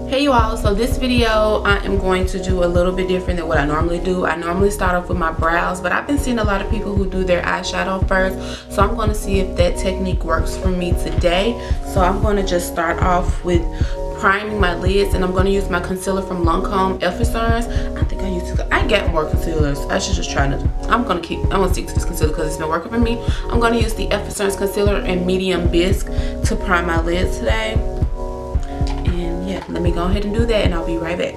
Hey you all, so this video I am going to do a little bit different than what I normally do. I normally start off with my brows, but I've been seeing a lot of people who do their eyeshadow first, so I'm going to see if that technique works for me today. So I'm going to just start off with priming my lids, and I'm going to use my concealer from Lancome Effercers. I get more concealers. I should just try to. I'm gonna stick to this concealer because it's been working for me. I'm gonna use the Effercers concealer in medium bisque to prime my lids today. And yeah, let me go ahead and do that, and I'll be right back.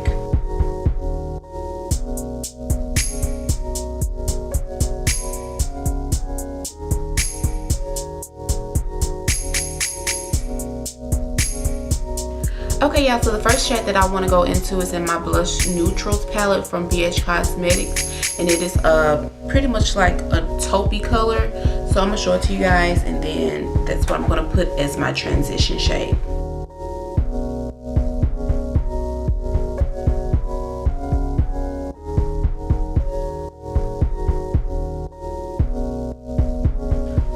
Okay, y'all, so the first shade that I want to go into is in my Blush Neutrals palette from BH Cosmetics, and it is pretty much like a taupey color. So I'm gonna show it to you guys, and then that's what I'm gonna put as my transition shade.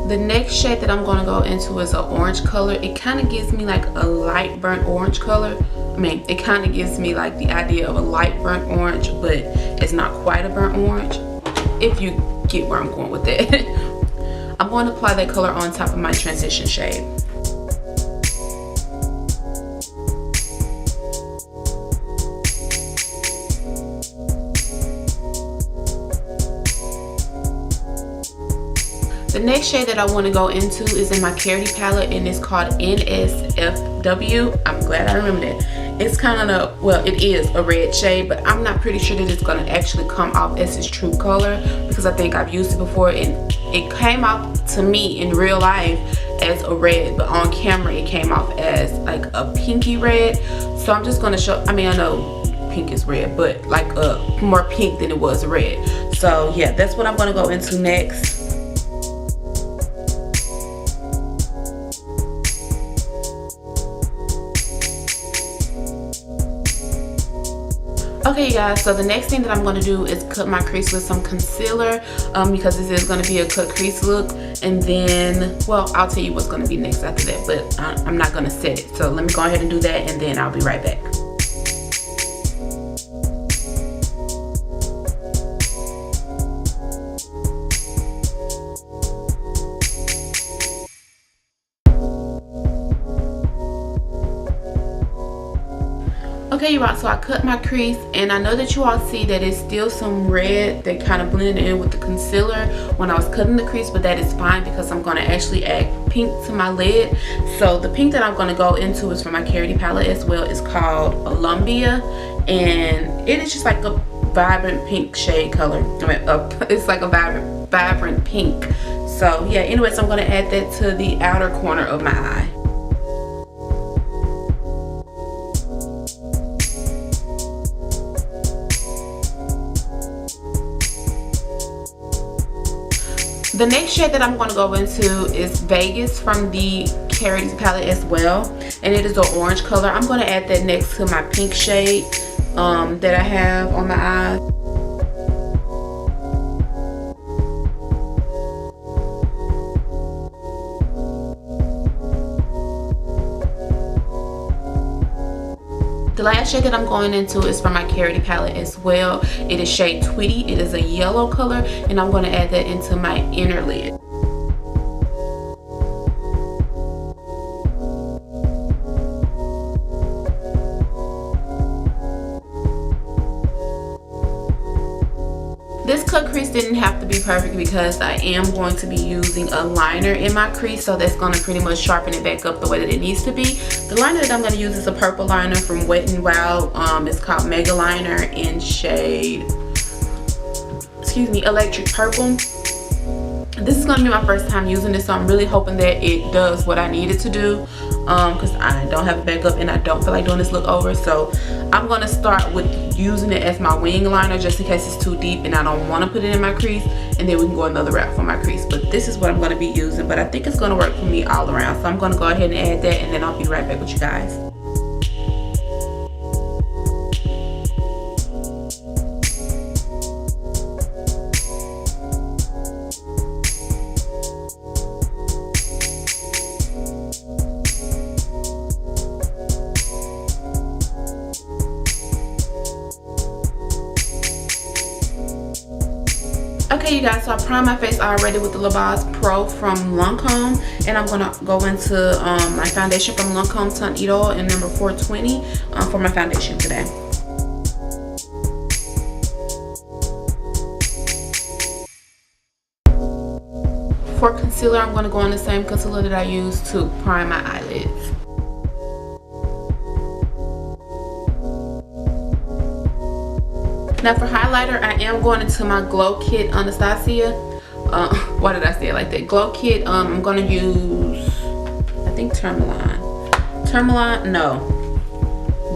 The next shade that I'm going to go into is an orange color. It kind of gives me like a light burnt orange color. It kind of gives me like the idea of a light burnt orange, but it's not quite a burnt orange, if you get where I'm going with that. I'm going to apply that color on top of my transition shade. The next shade that I want to go into is in my Carity palette, and it's called NSFW. I'm glad I remembered it. It's kind of it is a red shade, but I'm not pretty sure that it's going to actually come off as its true color because I think I've used it before and it came out to me in real life as a red, but on camera it came off as like a pinky red. So I'm just going to show, I know pink is red, but like more pink than it was red. So yeah, that's what I'm going to go into next. Okay guys, so the next thing that I'm going to do is cut my crease with some concealer because this is going to be a cut crease look, and then, well, I'll tell you what's going to be next after that, but I'm not going to set it. So let me go ahead and do that, and then I'll be right back. Okay, you all, so I cut my crease, and I know that you all see that it's still some red that kind of blended in with the concealer when I was cutting the crease, but that is fine because I'm going to actually add pink to my lid. So the pink that I'm going to go into is from my Carity palette as well. It's called Columbia, and it is just like a vibrant pink shade color. It's like a vibrant pink. So yeah, anyways, I'm going to add that to the outer corner of my eye. The next shade that I'm going to go into is Vegas from the Carity palette as well, and it is an orange color. I'm going to add that next to my pink shade that I have on my eye. The last shade that I'm going into is from my Carity palette as well. It is shade Tweety. It is a yellow color, and I'm going to add that into my inner lid. This cut crease didn't have to be perfect because I am going to be using a liner in my crease, so that's going to pretty much sharpen it back up the way that it needs to be. The liner that I'm going to use is a purple liner from Wet n Wild. It's called Mega Liner in shade, Electric Purple. This is going to be my first time using this, so I'm really hoping that it does what I need it to do because I don't have a backup and I don't feel like doing this look over. So I'm going to start with using it as my wing liner just in case it's too deep and I don't want to put it in my crease, and then we can go another route for my crease. But this is what I'm going to be using, but I think it's going to work for me all around. So I'm going to go ahead and add that, and then I'll be right back with you guys. Okay, you guys, so I primed my face already with the La Base Pro from Lancome, and I'm gonna go into my foundation from Lancome Tone Eat All in number 420 for my foundation today. For concealer, I'm gonna go on the same concealer that I used to prime my eyelids. Now for highlighter, I am going into my Glow Kit Anastasia. Why did I say it like that? Glow Kit, I'm going to use, I think Tourmaline.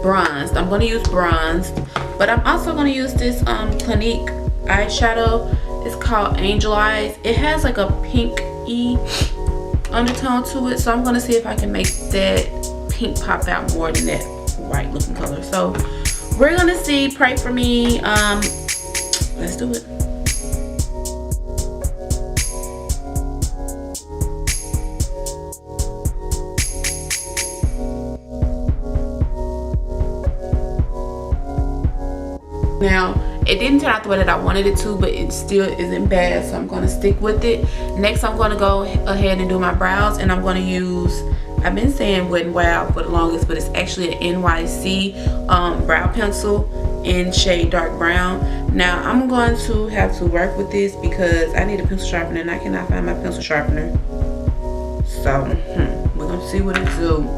Bronzed. I'm going to use bronzed. But I'm also going to use this Clinique eyeshadow. It's called Angel Eyes. It has like a pink-y undertone to it. So I'm going to see if I can make that pink pop out more than that white looking color. So we're gonna see. Pray for me. Let's do it. Now, it didn't turn out the way that I wanted it to, but it still isn't bad, so I'm gonna stick with it. Next, I'm gonna go ahead and do my brows, and I'm gonna use, I've been saying Wet n Wild for the longest, but it's actually an NYC brow pencil in shade dark brown. Now I'm going to have to work with this because I need a pencil sharpener and I cannot find my pencil sharpener. So we're gonna see what it do.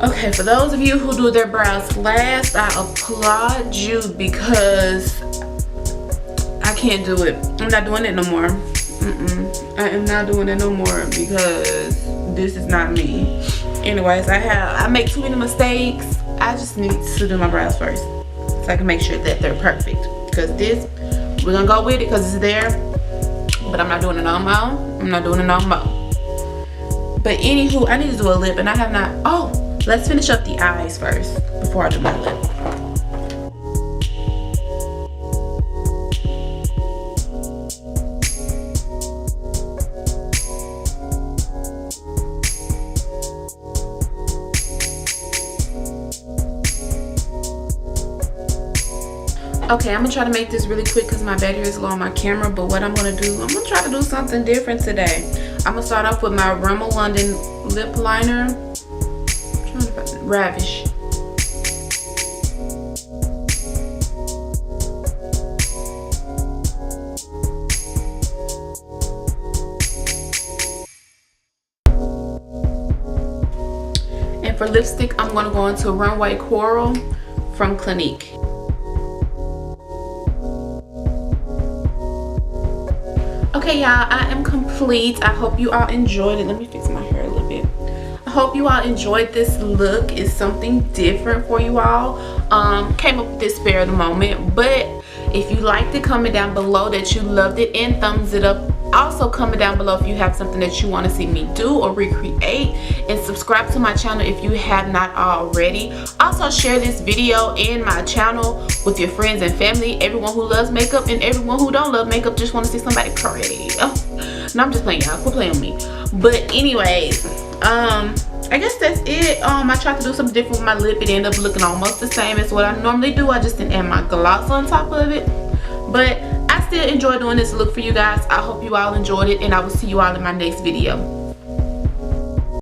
Okay, for those of you who do their brows last, I applaud you because I can't do it. I'm not doing it no more. I am not doing it no more because this is not me. Anyways, I make too many mistakes. I just need to do my brows first so I can make sure that they're perfect. Because this, we're gonna go with it because it's there, but I'm not doing it no more. I'm not doing it no more. But anywho, I need to do a lip and I have not. Oh, let's finish up the eyes first before I do my lip. Okay, I'm gonna try to make this really quick because my battery is low on my camera, but what I'm gonna do, I'm gonna try to do something different today. I'm gonna start off with my Rimmel London lip liner. Ravish. And for lipstick, I'm going to go into Runway Coral from Clinique. Okay, y'all, I am complete. I hope you all enjoyed it. Let me fix my hair a little bit. I hope you all enjoyed this look. It's something different for you all. Came up with this spare of the moment, but if you liked it, comment down below that you loved it and thumbs it up. Also comment down below if you have something that you want to see me do or recreate, and subscribe to my channel if you have not already. Also share this video and my channel with your friends and family, everyone who loves makeup and everyone who don't love makeup, just want to see somebody pretty. No, I'm just playing, y'all. Quit playing with me. But anyways, I guess that's it. I tried to do something different with my lip. It ended up looking almost the same as what I normally do. I just didn't add my gloss on top of it, but I still enjoy doing this look for you guys. I hope you all enjoyed it, and I will see you all in my next video.